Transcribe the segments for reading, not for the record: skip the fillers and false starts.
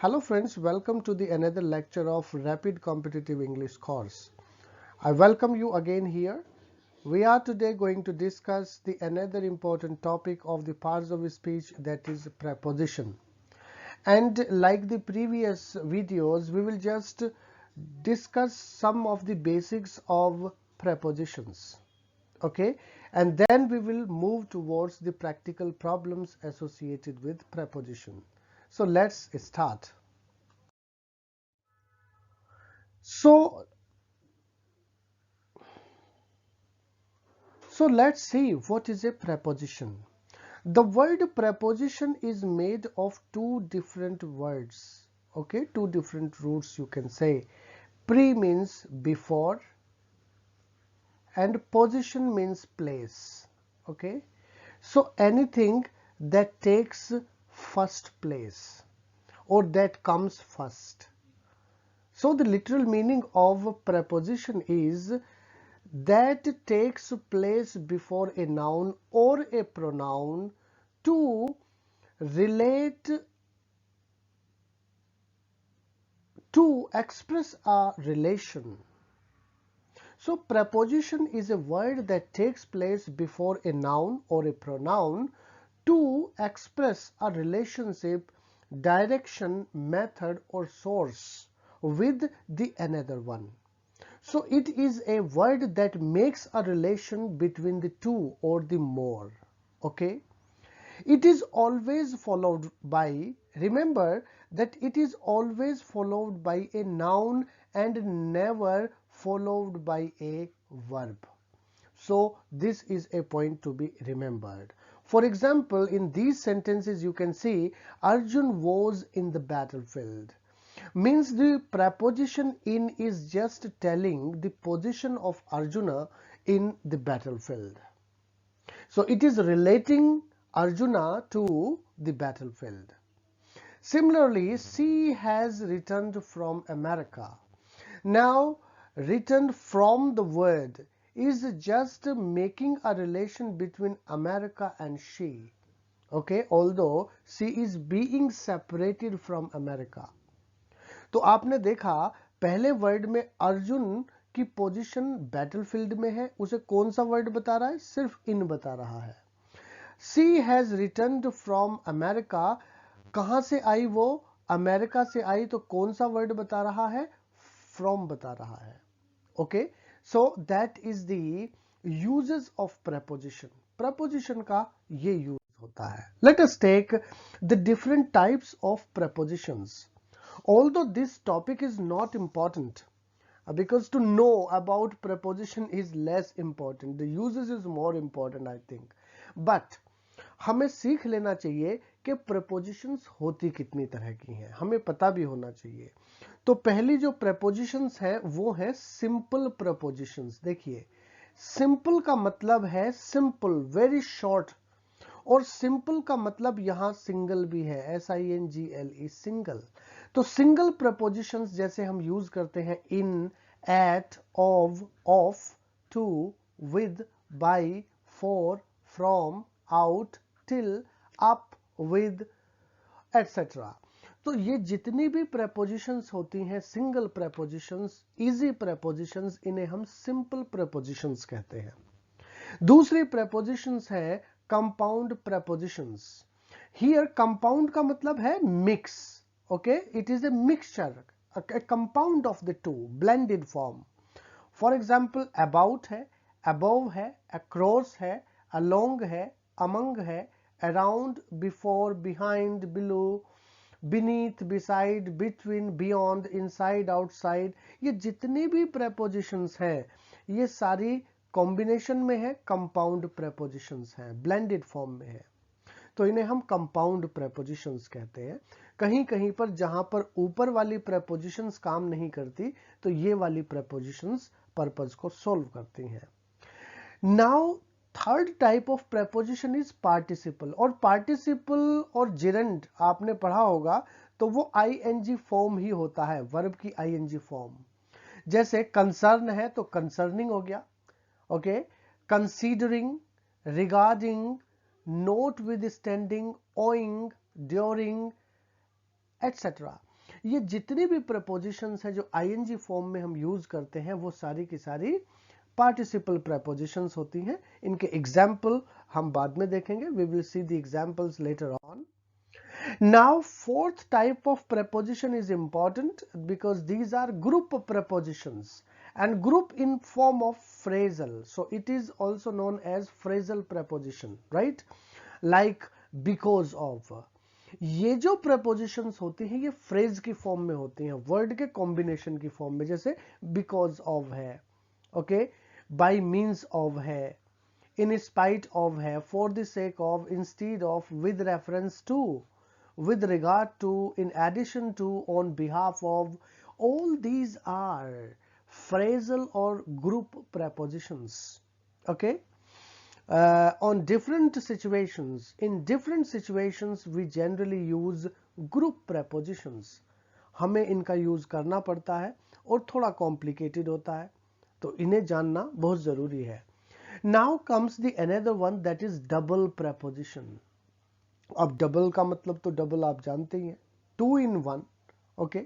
Hello friends, welcome to the another lecture of Rapid Competitive English course. I welcome you again here. We are today going to discuss the another important topic of the parts of speech, that is preposition. And like the previous videos, we will just discuss some of the basics of prepositions. Okay, and then we will move towards the practical problems associated with preposition. So let's start. So let's see what is a preposition. The word preposition is made of two different words. Okay, two different roots you can say. Pre means before and position means place. Okay, so anything that takes first place or that comes first. So the literal meaning of preposition is that takes place before a noun or a pronoun to relate, to express a relation. So preposition is a word that takes place before a noun or a pronoun to express a relationship, direction, method or source with the another one. So it is a word that makes a relation between the two or the more. Okay. It is always followed by, remember that it is always followed by a noun and never followed by a verb. So this is a point to be remembered. For example, in these sentences you can see Arjun was in the battlefield. Means the preposition in is just telling the position of Arjuna in the battlefield. So it is relating Arjuna to the battlefield. Similarly, she has returned from America. Now, returned from the word is just making a relation between America and she. Okay, although she is being separated from America. तो आपने देखा पहले word में अर्जुन की position battlefield में है, उसे कौन सा वर्ड बता रहा है? सिर्फ इन बता रहा है. She has returned from America. कहां से आई वो? अमेरिका से आई, तो कौन सा वर्ड बता रहा है? From बता रहा है. Okay, so that is the uses of preposition. Preposition का ये यूज होता है. Let us take the different types of prepositions. Although this topic is not important, because to know about preposition is less important, the uses is more important I think. But हमें सीख लेना चाहिए कि prepositions होती कितनी तरह की हैं, हमें पता भी होना चाहिए. तो पहली जो prepositions है वो है simple prepositions. देखिए simple का मतलब है simple, very short, और simple का मतलब यहां single भी है, SINGLE, single. तो सिंगल प्रपोजिशंस जैसे हम यूज करते हैं in, at, of, to, with, by, for, from, out, till, up, with, etcetera. तो ये जितनी भी प्रपोजिशंस होती हैं सिंगल प्रपोजिशंस, इजी प्रपोजिशंस, इन्हें हम सिंपल प्रपोजिशंस कहते हैं. दूसरी प्रपोजिशंस है कंपाउंड प्रपोजिशंस. हियर कंपाउंड का मतलब है mix. Okay, it is a mixture, a compound of the two, blended form. For example, about है, above है, across है, along है, among है, around, before, behind, below, beneath, beside, between, beyond, inside, outside. ये जितनी भी prepositions हैं ये सारी combination में है, compound prepositions हैं, blended form में है. तो इन्हें हम कंपाउंड प्रेपोजिशंस कहते हैं. कहीं कहीं पर जहां पर ऊपर वाली प्रेपोजिशंस काम नहीं करती तो ये वाली प्रेपोजिशंस पर्पस को सॉल्व करती हैं. Now third type of preposition is participle. और पार्टिसिपल और जिरेंड आपने पढ़ा होगा तो वो आईएनजी फॉर्म ही होता है, वर्ब की आईएनजी फॉर्म. जैसे कंसर्न है तो कंसर्निंग हो गया. Okay, considering, regarding, notwithstanding, owing, during, etc. ये जितनी भी prepositions है जो ing फॉर्म में हम यूज करते हैं वो सारी की सारी पार्टिसिपल prepositions होती हैं। इनके एग्जाम्पल हम बाद में देखेंगे, we will see the examples later on. Now fourth type of preposition is important because these are group prepositions and group in form of phrasal, so it is also known as phrasal preposition, right? Like because of. ये जो prepositions होती हैं ये phrase की form में होती हैं, word के combination की form में, जैसे because of है, okay, by means of है, in spite of है, for the sake of, instead of, with reference to, with regard to, in addition to, on behalf of. All these are phrasal or group prepositions, okay? On different situations, in different situations we generally use group prepositions. हमें इनका use करना पड़ता है और थोड़ा complicated होता है, तो इन्हें जानना बहुत जरूरी है. Now comes the another one, that is double preposition. अब डबल का मतलब तो डबल आप जानते ही हैं, 2 in 1, okay?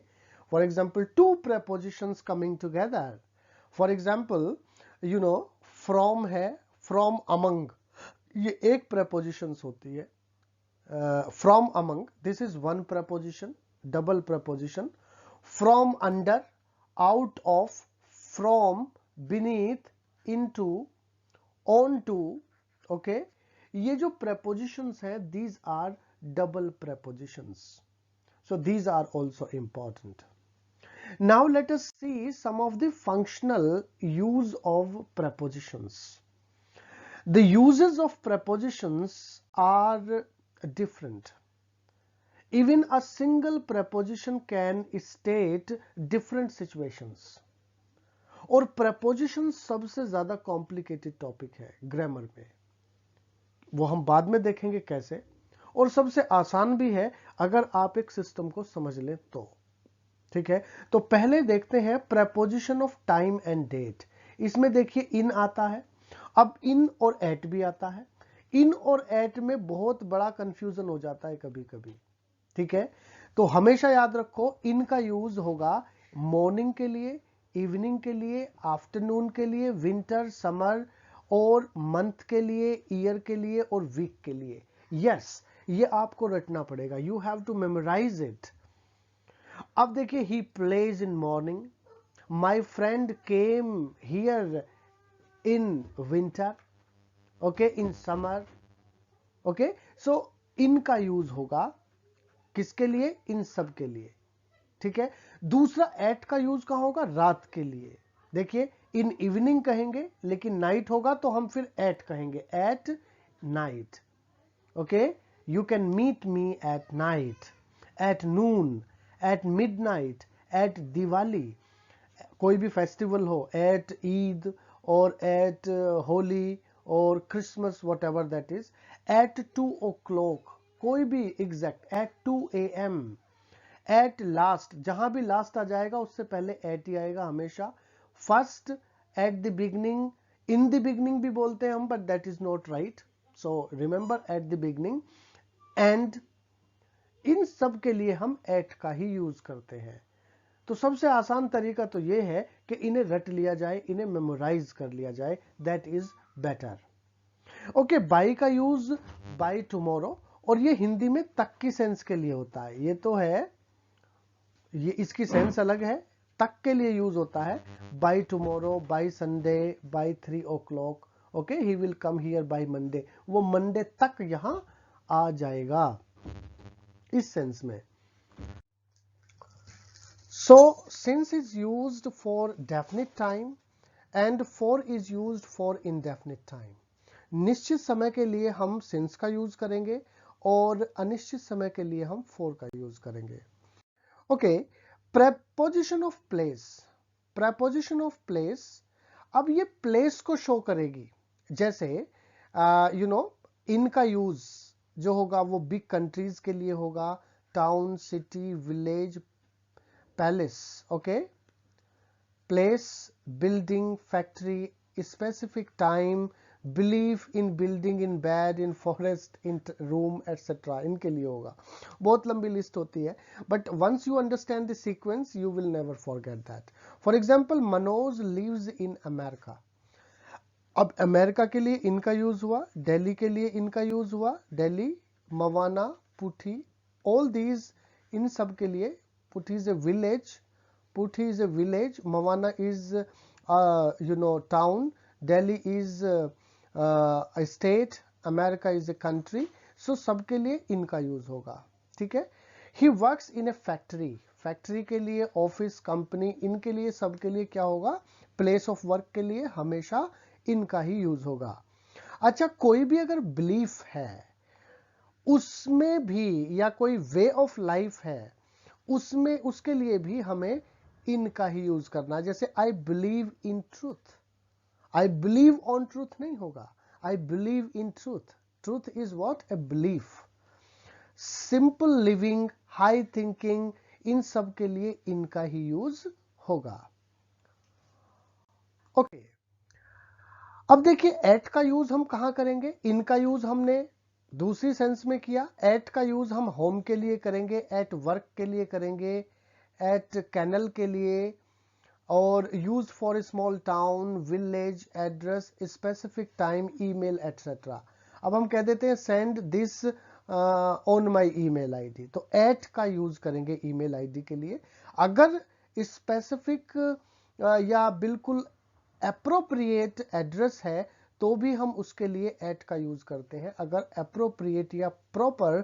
For example, two prepositions coming together. For example, you know, from है, from among, ये एक prepositions होती है. From among, this is one preposition, double preposition. From under, out of, from, beneath, into, onto, okay? ये जो prepositions है, these are double prepositions, so these are also important. Now let us see some of the functional use of prepositions. The uses of prepositions are different. Even a single preposition can state different situations. और preposition सबसे ज्यादा complicated topic है grammar में, वो हम बाद में देखेंगे कैसे, और सबसे आसान भी है अगर आप एक सिस्टम को समझ लें तो, ठीक है? तो पहले देखते हैं preposition of time and date. इसमें देखिए in आता है, अब in और at भी आता है. in और at में बहुत बड़ा कंफ्यूजन हो जाता है कभी कभी, ठीक है? तो हमेशा याद रखो in का यूज होगा मॉर्निंग के लिए, इवनिंग के लिए, आफ्टरनून के लिए, विंटर, समर, और मंथ के लिए, ईयर के लिए और वीक के लिए. यस, ये आपको रटना पड़ेगा, you have to memorise it. अब देखिए, he plays in morning, my friend came here in winter, okay, in summer, okay. So in का यूज होगा किसके लिए? इन सब के लिए, ठीक है? दूसरा एट का यूज कहां होगा? रात के लिए. देखिए, इन इवनिंग कहेंगे लेकिन नाइट होगा तो हम फिर एट कहेंगे, at night, okay. You can meet me at night, at noon, at midnight, at Diwali, कोई भी फेस्टिवल हो, एट ईद और एट होली और Christmas, whatever that is, at 2 o'clock, कोई भी exact, at 2 AM, at last, जहां भी लास्ट आ जाएगा उससे पहले एट ही आएगा हमेशा. First, at the beginning, in the beginning भी बोलते हैं हम, but that is not right, so remember at the beginning. And in सब के लिए हम एट का ही यूज करते हैं. तो सबसे आसान तरीका तो यह है कि इन्हें रट लिया जाए, इन्हें मेमोराइज कर लिया जाए, that is better. Okay, by का यूज बाय टुमारो, और ये हिंदी में तक की सेंस के लिए होता है. ये तो है, ये इसकी सेंस अलग है, तक के लिए यूज होता है. By tomorrow, by Sunday, by 3 o'clock, okay, he will come here by Monday, वो मंडे तक यहां आ जाएगा, इस सेंस में. So since is used for definite time and for is used for indefinite time. निश्चित समय के लिए हम सिंस का यूज करेंगे और अनिश्चित समय के लिए हम फॉर का यूज करेंगे. Okay, preposition of place. Preposition of place, अब ये प्लेस को शो करेगी. जैसे यू नो, इन का यूज जो होगा वो बिग कंट्रीज के लिए होगा, town, city, village, palace, okay. Place, building, factory, specific time, belief in building, in bed, in forest, in room etcetera, इनके लिए होगा। बहुत लंबी लिस्ट होती है, but once you understand the sequence you will never forget that. For example, Manoj lives in America. अब America के लिए इनका यूज हुआ, दिल्ली के लिए इनका यूज हुआ, दिल्ली, मवाना, पुठी, ऑल दीज, इन सब के लिए Puthi is a village, Puthi is a village, Mawana is town, Delhi is a state, America is a country, so सबके लिए इनका यूज होगा, ठीक है। He works in a factory, factory के लिए, ऑफिस, कंपनी, इनके लिए, सबके लिए क्या होगा, प्लेस ऑफ वर्क के लिए हमेशा इनका ही यूज होगा। अच्छा, कोई भी अगर बिलीफ है उसमें भी, या कोई वे ऑफ लाइफ है उसमें, उसके लिए भी हमें इनका ही यूज करना। जैसे I believe in truth, I believe on truth नहीं होगा, I believe in truth. Truth is what, a belief. Simple living, high thinking, इन सब के लिए इनका ही यूज होगा। ओके, अब देखिए एट का यूज हम कहां करेंगे। इनका यूज हमने दूसरी सेंस में किया, एट का यूज हम होम के लिए करेंगे, एट वर्क के लिए करेंगे, एट कैनल के लिए, और use for small town, village, address, specific time, email etcetera. अब हम कह देते हैं send this on my email ID, तो एट का यूज करेंगे ईमेल आईडी के लिए। अगर स्पेसिफिक या बिल्कुल अप्रोप्रिएट एड्रेस है तो भी हम उसके लिए एट का यूज करते हैं, अगर अप्रोप्रिएट या प्रॉपर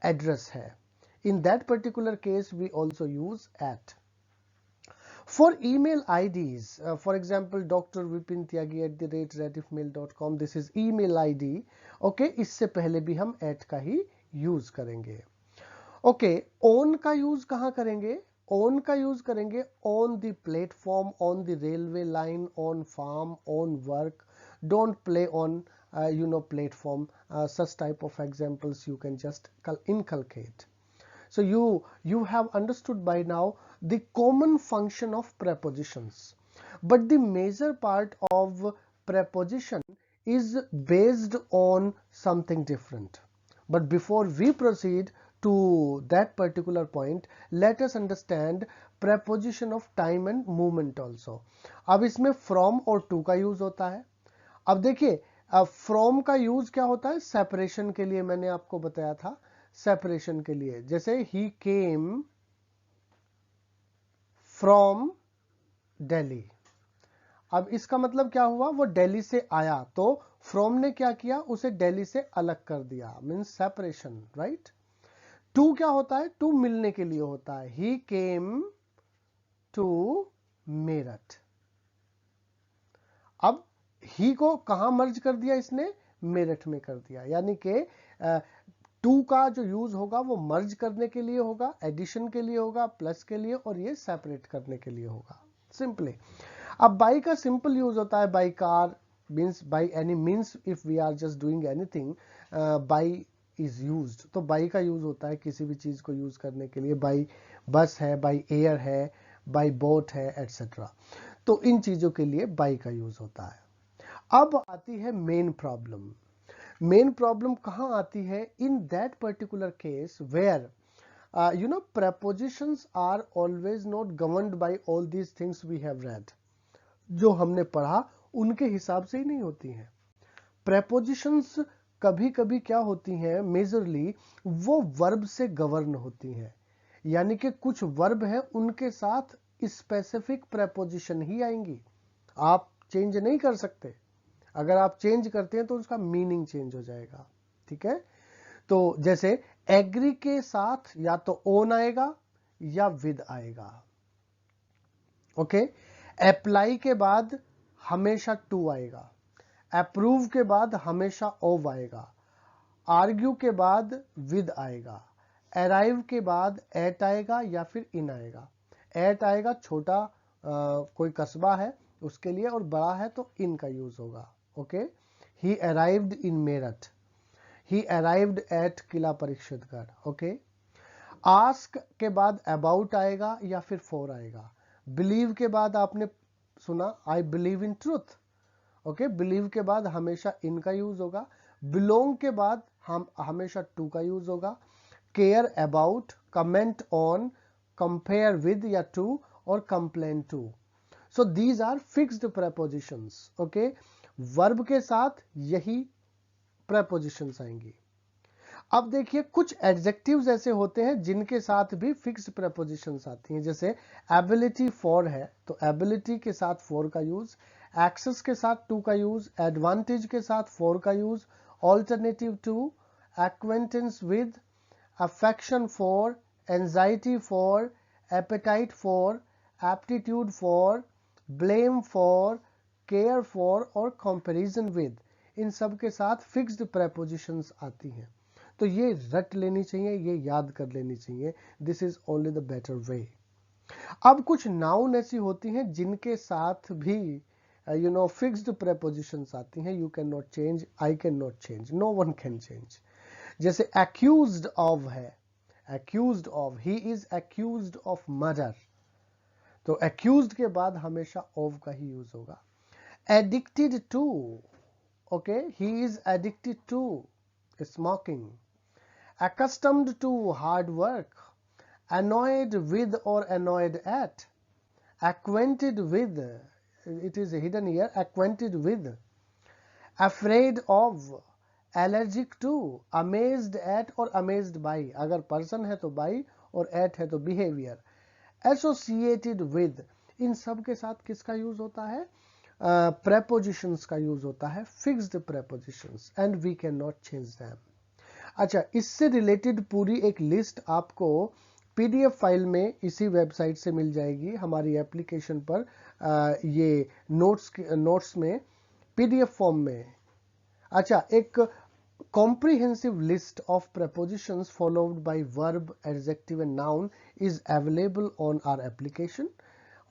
एड्रेस है। In that particular case we also use at. For email IDs, for example, Dr. Vipin Tyagi @rediffmail.com, this is email ID. Okay, इससे पहले भी हम at का ही यूज करेंगे। Okay, on का यूज कहां करेंगे? On का यूज करेंगे on the platform, on the railway line, on farm, on work. Don't play on platform. Such type of examples you can just inculcate. So you have understood by now the common function of prepositions, but the major part of preposition is based on something different. But before we proceed to that particular point, let us understand preposition of time and movement also. अब इसमें from और to का use होता है। अब देखिए, from का use क्या होता है, सेपरेशन के लिए मैंने आपको बताया था, सेपरेशन के लिए। जैसे he came from Delhi, अब इसका मतलब क्या हुआ, वो दिल्ली से आया, तो from ने क्या किया, उसे दिल्ली से अलग कर दिया, मीन्स सेपरेशन, राइट। टू क्या होता है, टू मिलने के लिए होता है, he came to मेरठ। अब ही को कहां मर्ज कर दिया इसने, मेरठ में कर दिया, यानी कि टू का जो यूज होगा वो मर्ज करने के लिए होगा, एडिशन के लिए होगा, प्लस के लिए, और ये सेपरेट करने के लिए होगा, सिंपली। अब बाई का सिंपल यूज होता है by car, means by any means, if we are just doing anything, by is used, तो बाई का यूज होता है किसी भी चीज को यूज करने के लिए, बाई बस है, बाई एयर है, बाई बोट है, एटसेट्रा। तो इन चीजों के लिए बाई का यूज होता है। अब आती है मेन प्रॉब्लम। मेन प्रॉब्लम कहां आती है, in that particular case where prepositions are always not governed by all these things we have read. जो हमने पढ़ा उनके हिसाब से ही नहीं होती हैं। prepositions कभी कभी क्या होती हैं, मेजरली वो वर्ब से गवर्न होती हैं, यानी कि कुछ वर्ब है उनके साथ स्पेसिफिक preposition ही आएंगी, आप चेंज नहीं कर सकते। अगर आप चेंज करते हैं तो उसका मीनिंग चेंज हो जाएगा, ठीक है। तो जैसे एग्री के साथ या तो ओन आएगा या विद आएगा, ओके। अप्लाई के बाद हमेशा टू आएगा, अप्रूव के बाद हमेशा ओव आएगा, आर्ग्यू के बाद विद आएगा, अराइव के बाद एट आएगा या फिर इन आएगा। एट आएगा छोटा कोई कस्बा है उसके लिए, और बड़ा है तो इन का यूज होगा, okay. He arrived in Meerut, he arrived at Qila Parikshitgarh, okay. Ask के बाद अबाउट आएगा या फिर फॉर आएगा। बिलीव के बाद आपने सुना आई believe in truth, okay, believe के बाद हमेशा इन का यूज होगा, बिलोंग के बाद हम हमेशा टू का यूज होगा, care about, comment on, compare with या टू, और complain to. So these are fixed prepositions. Okay, verb के साथ यही प्रेपोजिशंस आएंगी। अब देखिए कुछ एडजेक्टिव्स ऐसे होते हैं जिनके साथ भी फिक्स्ड प्रेपोजिशंस आती हैं, जैसे एबिलिटी फॉर है तो एबिलिटी के साथ फॉर का यूज, एक्सेस के साथ टू का यूज, एडवांटेज के साथ फॉर का use, alternative to, acquaintance with, affection for, anxiety for, appetite for, aptitude for, blame for, care for और कंपैरिजन विद, इन सब के साथ फिक्स्ड प्रेपोजिशंस आती हैं। तो ये रट लेनी चाहिए, ये याद कर लेनी चाहिए। This is only the better way. अब कुछ नाउन ऐसी होती हैं जिनके साथ भी फिक्स्ड प्रेपोजिशंस आती हैं। You can not change, I can not change, no one can change. जैसे accused of है, accused of, he is accused of murder, तो accused के बाद हमेशा of का ही यूज होगा। addicted to, okay, he is addicted to smoking। accustomed to hard work, annoyed with or annoyed at, acquainted with, it is hidden here, acquainted with, afraid of, allergic to, amazed at और amazed by, अगर person है तो by और at है तो behavior, associated with, इन सब के साथ किसका यूज होता है? prepositions का यूज होता है, fixed prepositions, and we cannot change them। अच्छा, इससे रिलेटेड पूरी एक लिस्ट आपको पीडीएफ फाइल में इसी वेबसाइट से मिल जाएगी, हमारी एप्लीकेशन पर ये नोट्स में पीडीएफ फॉर्म में। अच्छा, एक comprehensive list of prepositions followed by verb, adjective and noun is available on our application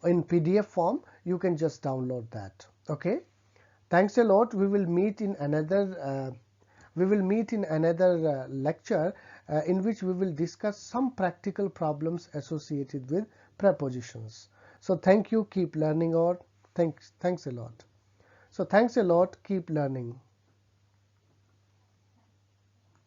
in PDF form. You can just download that. Okay, thanks a lot. We will meet in another lecture in which we will discuss some practical problems associated with prepositions. So thank you, keep learning, or thanks a lot. So thanks a lot, keep learning.